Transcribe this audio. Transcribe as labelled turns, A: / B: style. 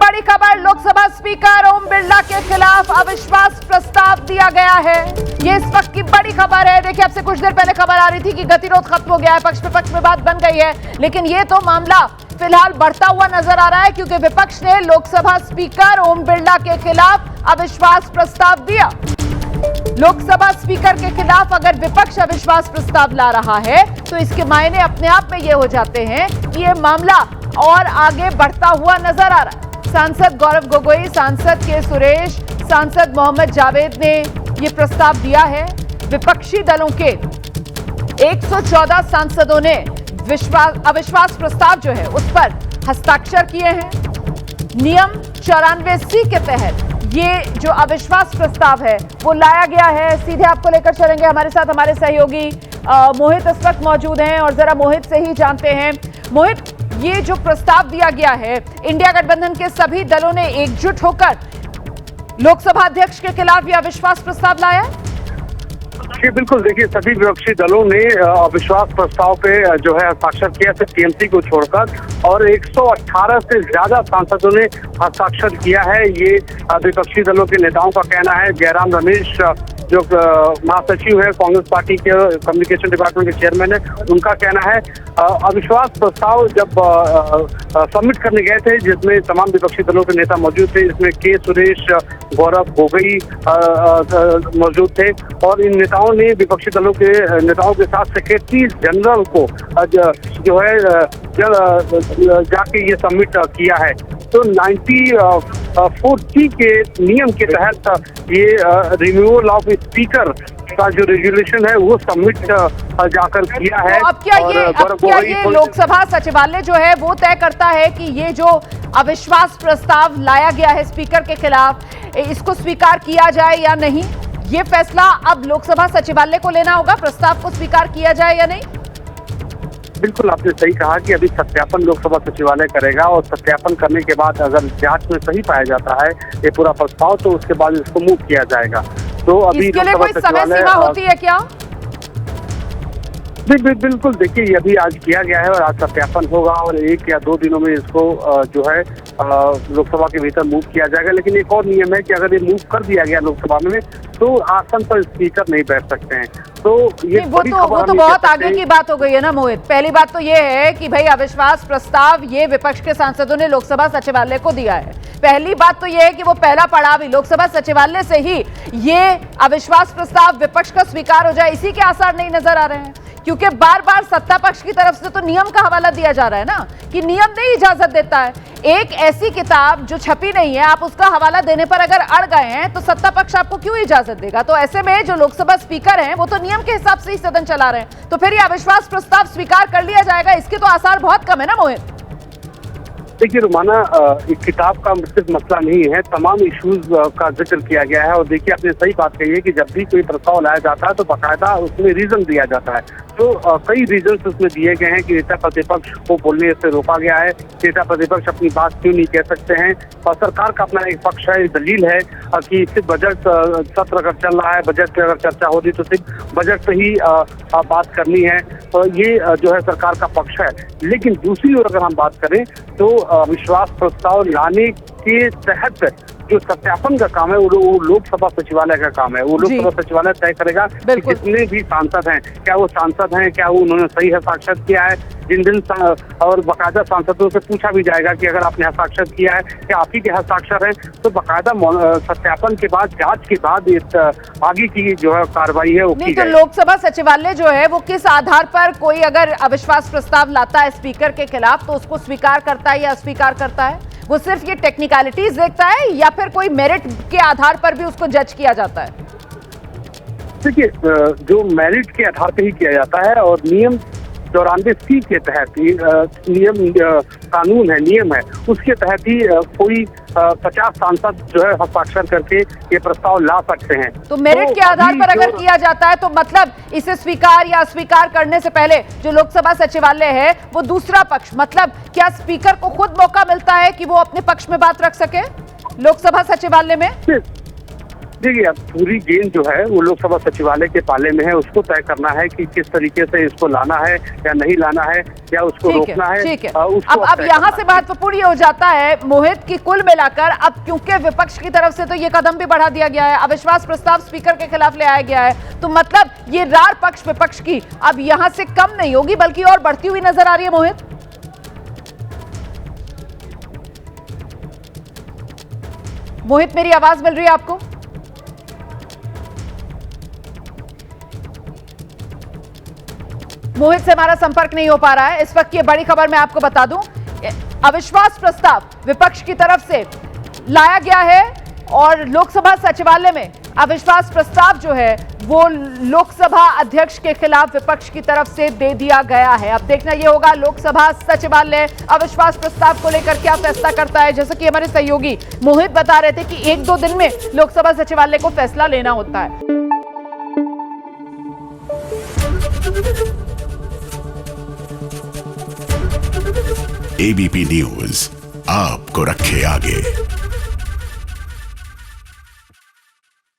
A: बड़ी खबर, लोकसभा स्पीकर ओम बिरला के खिलाफ अविश्वास प्रस्ताव दिया गया है। ये इस वक्त की बड़ी खबर है। देखिए, अब से कुछ देर पहले खबर आ रही थी कि गतिरोध खत्म हो गया है, पक्ष में बात बन गई है, लेकिन ये तो मामला फिलहाल बढ़ता हुआ नजर आ रहा है क्योंकि विपक्ष ने लोकसभा स्पीकर ओम बिरला के खिलाफ अविश्वास प्रस्ताव दिया। लोकसभा स्पीकर के खिलाफ अगर विपक्ष अविश्वास प्रस्ताव ला रहा है तो इसके मायने अपने आप में ये हो जाते हैं कि ये मामला और आगे बढ़ता हुआ नजर आ रहा है। सांसद गौरव गोगोई, सांसद के सुरेश, सांसद मोहम्मद जावेद ने ये प्रस्ताव दिया है। विपक्षी दलों के 114 सांसदों ने अविश्वास प्रस्ताव जो है उस पर हस्ताक्षर किए हैं। नियम 94C के तहत ये जो अविश्वास प्रस्ताव है वो लाया गया है। सीधे आपको लेकर चलेंगे, हमारे साथ हमारे सहयोगी मोहित इस वक्त मौजूद हैं और जरा मोहित से ही जानते हैं। मोहित, ये जो प्रस्ताव दिया गया है, इंडिया गठबंधन के सभी दलों ने एकजुट होकर लोकसभा अध्यक्ष के खिलाफ यह अविश्वास प्रस्ताव लाया है।
B: जी बिल्कुल, देखिए सभी विपक्षी दलों ने अविश्वास प्रस्ताव पे जो है हस्ताक्षर किया, सिर्फ टीएमसी को छोड़कर, और 118 से ज्यादा सांसदों ने हस्ताक्षर किया है। ये विपक्षी दलों के नेताओं का कहना है। जयराम रमेश जो महासचिव है कांग्रेस पार्टी के, कम्युनिकेशन डिपार्टमेंट के चेयरमैन है, उनका कहना है अविश्वास प्रस्ताव जब सबमिट करने गए थे, जिसमें तमाम विपक्षी दलों के नेता मौजूद थे, इसमें के सुरेश, गौरव गोगोई मौजूद थे, और इन नेताओं ने विपक्षी दलों के नेताओं के साथ सेक्रेटरी जनरल को जो है जाके ये सबमिट किया है। तो 94C के नियम के तहत ये रिन्यूअल ऑफ स्पीकर का जो रेजुलेशन है वो सबमिट जाकर किया है।
A: तो अब क्या ये लोकसभा सचिवालय जो है वो तय करता है कि ये जो अविश्वास प्रस्ताव लाया गया है स्पीकर के खिलाफ, इसको स्वीकार किया जाए या नहीं? ये फैसला अब लोकसभा सचिवालय को लेना होगा, प्रस्ताव को स्वीकार किया जाए या नहीं।
B: बिल्कुल, आपने सही कहा कि अभी सत्यापन लोकसभा सचिवालय करेगा, और सत्यापन करने के बाद अगर जांच में सही पाया जाता है ये पूरा प्रस्ताव, तो उसके बाद इसको मूव किया जाएगा। तो अभी
A: इसके लिए कोई समय सीमा होती है क्या?
B: बिल्कुल, देखिए ये अभी आज किया गया है और आज सत्यापन होगा, और 1 या 2 दिनों में इसको जो है लोकसभा के भीतर मूव किया जाएगा। लेकिन एक और नियम है कि अगर ये मूव कर दिया गया लोकसभा में तो आसन पर स्पीकर नहीं बैठ सकते हैं। तो ये
A: वो तो बहुत आगे की बात हो गई है ना मोहित। पहली बात तो ये है कि भाई अविश्वास प्रस्ताव ये विपक्ष के सांसदों ने लोकसभा सचिवालय को दिया है। पहली बात तो ये है कि वो पहला पड़ाव ही लोकसभा सचिवालय से ही ये अविश्वास प्रस्ताव विपक्ष का स्वीकार हो जाए, इसी के आसार नहीं नजर आ रहे हैं, क्योंकि बार बार सत्ता पक्ष की तरफ से तो नियम का हवाला दिया जा रहा है ना कि नियम नहीं इजाजत देता है। एक ऐसी किताब जो छपी नहीं है, आप उसका हवाला देने पर अगर अड़ गए हैं तो सत्ता पक्ष आपको क्यों इजाजत देगा? तो ऐसे में जो लोकसभा स्पीकर हैं वो तो नियम के हिसाब से ही सदन चला रहे हैं, तो फिर ये अविश्वास प्रस्ताव स्वीकार कर लिया जाएगा, इसके तो आसार बहुत कम है ना मोहित।
B: देखिए रुमाना, एक किताब का सिर्फ मसला नहीं है, तमाम इश्यूज का जिक्र किया गया है। और देखिए आपने सही बात कही है कि जब भी कोई प्रस्ताव लाया जाता है तो बाकायदा उसमें रीजन दिया जाता है। तो कई रीजन उसमें दिए गए हैं कि नेता प्रतिपक्ष को बोलने से रोका गया है, नेता प्रतिपक्ष अपनी बात क्यों नहीं कह सकते हैं, और सरकार का अपना एक पक्ष है, दलील है कि सिर्फ बजट सत्र अगर चल रहा है, बजट की अगर चर्चा हो रही तो सिर्फ बजट से ही बात करनी है, तो ये जो है सरकार का पक्ष है। लेकिन दूसरी ओर अगर हम बात करें तो विश्वास प्रस्ताव लाने के तहत जो सत्यापन का काम है वो लोकसभा सचिवालय का काम है। वो लोकसभा सचिवालय तय करेगा कि जितने भी सांसद हैं, क्या वो सांसद हैं, क्या वो उन्होंने सही हस्ताक्षर किया है, जिन और बाकायदा सांसदों से पूछा भी जाएगा कि अगर आपने हस्ताक्षर किया है क्या आप ही के हस्ताक्षर हैं, तो बाकायदा सत्यापन के बाद, जांच के बाद आगे की जो है कार्रवाई है वो की जाएगी।
A: तो लोकसभा सचिवालय जो है वो किस आधार पर कोई अगर अविश्वास प्रस्ताव लाता है स्पीकर के खिलाफ तो उसको स्वीकार करता है या अस्वीकार करता है? वो सिर्फ ये टेक्निकलिटीज देखता है या फिर कोई मेरिट के आधार पर भी उसको जज किया जाता है?
B: देखिए, जो मेरिट के आधार पर ही किया जाता है, और नियम 94C के तहत नियम कानून है, नियम है, उसके तहत ही कोई 50 सांसद जो है हस्ताक्षर करके ये प्रस्ताव ला सकते हैं।
A: तो मेरिट के आधार पर अगर किया जाता है तो मतलब इसे स्वीकार या अस्वीकार करने से पहले जो लोकसभा सचिवालय है वो दूसरा पक्ष, मतलब क्या स्पीकर को खुद मौका मिलता है कि वो अपने पक्ष में बात रख सके लोकसभा सचिवालय में?
B: देखिए, अब पूरी गेंद जो है वो लोकसभा सचिवालय के पाले में है। उसको तय करना है कि किस तरीके से इसको लाना है या नहीं लाना है, या उसको रोकना है।
A: ठीक है।
B: उसको
A: अब यहाँ से महत्वपूर्ण ये हो जाता है मोहित की कुल मिलाकर अब क्योंकि विपक्ष की तरफ से तो ये कदम भी बढ़ा दिया गया है, अविश्वास प्रस्ताव स्पीकर के खिलाफ ले आया गया है, तो मतलब ये रार पक्ष विपक्ष की अब यहाँ से कम नहीं होगी बल्कि और बढ़ती हुई नजर आ रही है। मोहित, मोहित मेरी आवाज मिल रही है आपको? मोहित से हमारा संपर्क नहीं हो पा रहा है इस वक्त। ये बड़ी खबर मैं आपको बता दूं, अविश्वास प्रस्ताव विपक्ष की तरफ से लाया गया है और लोकसभा सचिवालय में अविश्वास प्रस्ताव जो है वो लोकसभा अध्यक्ष के खिलाफ विपक्ष की तरफ से दे दिया गया है। अब देखना यह होगा लोकसभा सचिवालय अविश्वास प्रस्ताव को लेकर क्या फैसला करता है। जैसा कि हमारे सहयोगी मोहित बता रहे थे कि 1-2 दिन में लोकसभा सचिवालय को फैसला लेना होता है।
C: एबीपी न्यूज आपको रखे आगे।